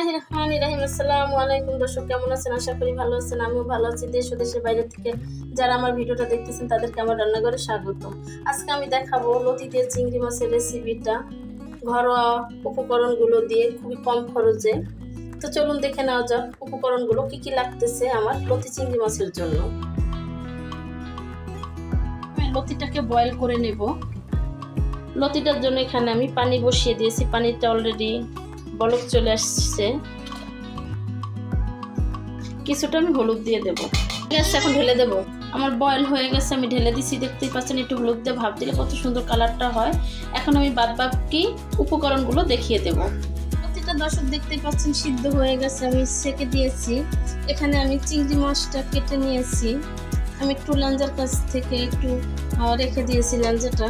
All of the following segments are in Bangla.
বিসমিল্লাহিররহমানিররহিম। আসসালামু আলাইকুম দর্শক, কেমন আছেন? আশা করি ভালো আছেন। আমিও ভালো আছি। দেশ ও দেশের বাইরে থেকে যারা আমার ভিডিওটা দেখতেছেন তাদেরকে আমার রান্নাঘরে স্বাগত। আজকে আমি দেখাবো লতি দিয়ে চিংড়ি মাছের রেসিপিটা ঘরোয়া উপকরণগুলো দিয়ে, খুবই কম খরচে। তো চলুন দেখে নেওয়া যাক উপকরণগুলো কি কি লাগতেছে আমার লতি চিংড়ি মাছের জন্য। আমি লতিটাকে বয়েল করে নেব। লতিটার জন্য এখানে আমি পানি বসিয়ে দিয়েছি। পানিটা অলরেডি বলক চলে আসছে। কিছুটা আমি হলুদ দিয়ে দেবো। এখন ঢেলে দেবো। আমার বয়েল হয়ে গেছে, আমি ঢেলে দিছি। দেখতেই পাচ্ছেন একটু হলুদ দিয়ে ভাপ দিলে কত সুন্দর কালারটা হয়। এখন আমি বাদ বাকি উপকরণগুলো দেখিয়ে দেবো। প্রতিটা দর্শক দেখতেই পাচ্ছেন সিদ্ধ হয়ে গেছে, আমি সেকে দিয়েছি। এখানে আমি চিংড়ি মাছটা কেটে নিয়েছি। আমি একটু লাঞ্জার কাছ থেকে একটু রেখে দিয়েছি লাঞ্জাটা।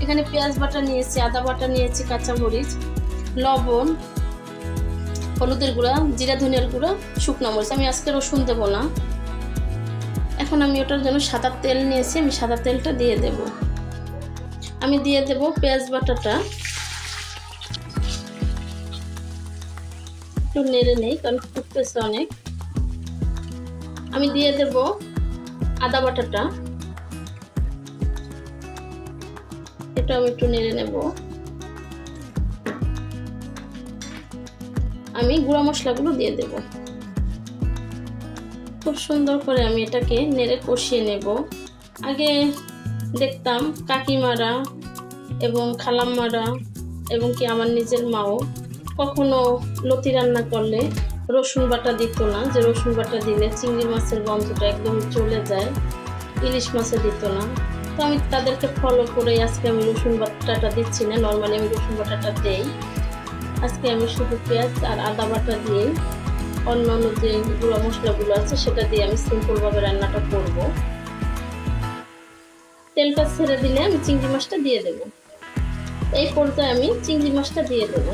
এখানে পেঁয়াজ বাটা নিয়েছি, আদা বাটা নিয়েছি, কাঁচামরিচ, লবণ, হলুদের গুঁড়া, জিরা ধনিয়ার গুঁড়া, শুকনো মরিচ। আমি আজকে রসুন দেব না। এখন আমি ওটার জন্য সাদা তেল নিয়েছি, আমি সাদা তেলটা দিয়ে দেব। আমি দিয়ে দেব পেঁয়াজ বাটাটা, একটু নেড়ে নেই কারণ ফুটতেছে অনেক। আমি দিয়ে দেব আদা বাটাটা, এটা আমি একটু নেড়ে নেব। আমি গুঁড়া মশলাগুলো দিয়ে দেব। খুব সুন্দর করে আমি এটাকে নেড়ে কষিয়ে নেব। আগে দেখতাম কাকিমারা এবং খালাম্মারা এবং কি আমার নিজের মাও কখনো লতি রান্না করলে রসুন বাটা দিত না, যে রসুন বাটা দিলে চিংড়ি মাছের গন্ধটা একদম চলে যায়। ইলিশ মাছে দিত না। তো আমি তাদেরকে ফলো করে আজকে আমি রসুন বাটাটা দিচ্ছি না। নর্মালি আমি রসুন বাটাটা দেই। আজকে আমি শুধু পেঁয়াজ আর আদা বাটা দিয়ে অন্য অন্য যে গুঁড়া মশলাগুলো আছে সেটা দিয়ে আমি সিম্পলভাবে রান্নাটা করব। তেলটা ছেড়ে দিলে আমি চিংড়ি মাছটা দিয়ে দেব। এই পর্যায়ে আমি চিংড়ি মাছটা দিয়ে দেব।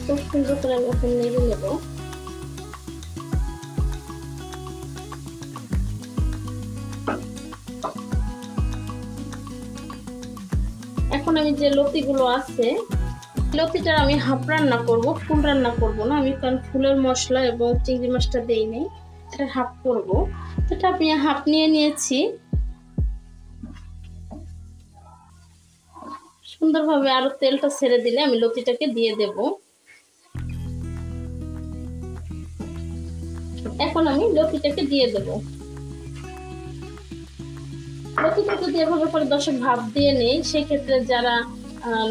খুব সুন্দর করে আমি এখন নেড়ে নেব। এখন আমি যে লতিগুলো আছে, লতিটা আমি হাফ রান্না করব, ফুল রান্না করব না। আমি কারণ ফুলের মশলা এবং চিংড়ি মাছটা দেই নাই, এটা হাফ করব। এটা আমি হাফ নিয়ে নিয়েছি। সুন্দরভাবে আরো তেলটা ছেড়ে দিলে আমি লতিটাকে দিয়ে দেব। এখন আমি লতিটাকে দিয়ে দেব। লতিটা যদি এভাবে করে দর্শক ভাপ দিয়ে নেই, সেক্ষেত্রে যারা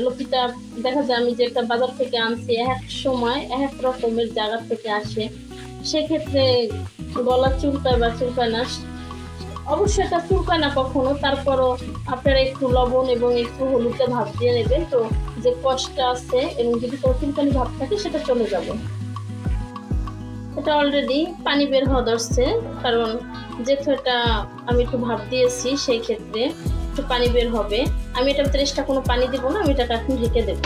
লতিটা দেখা যায় আমি যেটা বাজার থেকে আনছি এক সময় এক রকমের জায়গা থেকে আসে, সেক্ষেত্রে গলা চুলকায় বা চুলকায় না। অবশ্যই এটা চুলকায় না কখনো, তারপরও আপনারা একটু লবণ এবং একটু হলুদে ভাপ দিয়ে নেবেন। তো যে কষ্টটা আছে এবং যদি কোনো চুলকানি ভাব থাকে সেটা চলে যাবে। এটা অলরেডি পানি বের হওয়া ধরছে, কারণ যেহেতু এটা আমি একটু ভাপ দিয়েছি সেই ক্ষেত্রে একটু পানি বের হবে। আমি এটার ভিতরে এক্সট্রা কোনো পানি দেবো না, আমি এটাকে এখন ঢেকে দেবো।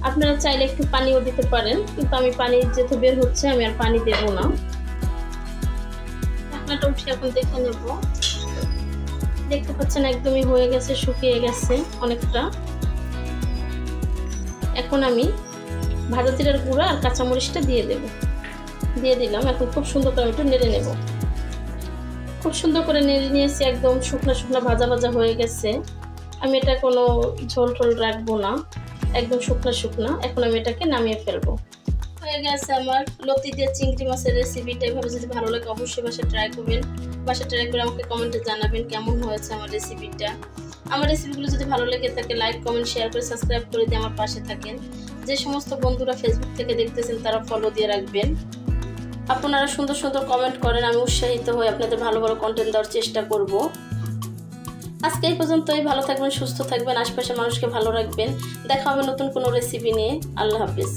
আপনারা চাইলে একটু পানিও দিতে পারেন, কিন্তু আমি পানি যেহেতু বের হচ্ছে আমি আর পানি দেবো না। ঢাকনাটা উঠে এখন দেখে নেব। দেখতে পাচ্ছেন একদমই হয়ে গেছে, শুকিয়ে গেছে অনেকটা। এখন আমি ভাজা জিরার গুঁড়া আর কাঁচামরিচটা দিয়ে দেব। দিয়ে দিলাম। এখন খুব সুন্দর করে একটু নেড়ে নেব। খুব সুন্দর করে নেড়ে নিয়েছি, একদম শুকনো শুকনো ভাজা ভাজা হয়ে গেছে। আমি এটা কোনো ঝোল টোল রাখবো না, একদম শুকনো শুকনো। এখন আমি এটাকে নামিয়ে ফেলবো। হয়ে গেছে আমার লতি দিয়ে চিংড়ি মাছের রেসিপিটা। এভাবে যদি ভালো লাগে অবশ্যই বাসায় ট্রাই করবেন। বাসায় ট্রাই করে আমাকে কমেন্টে জানাবেন কেমন হয়েছে আমার রেসিপিটা। আমার রেসিপিগুলো যদি ভালো লেগে থাকে লাইক কমেন্ট শেয়ার করে সাবস্ক্রাইব করে দিয়ে আমার পাশে থাকেন। যে সমস্ত বন্ধুরা ফেসবুক থেকে দেখতেছেন তারা ফলো দিয়ে রাখবেন। আপনারা সুন্দর সুন্দর কমেন্ট করেন, আমি উৎসাহিত হয়ে আপনাদের ভালো ভালো কন্টেন্ট দেওয়ার চেষ্টা করব। আজকে এই পর্যন্তই। ভালো থাকবেন, সুস্থ থাকবেন, আশপাশের মানুষকে ভালো রাখবেন। দেখা হবে নতুন কোনো রেসিপি নিয়ে। আল্লাহ হাফিজ।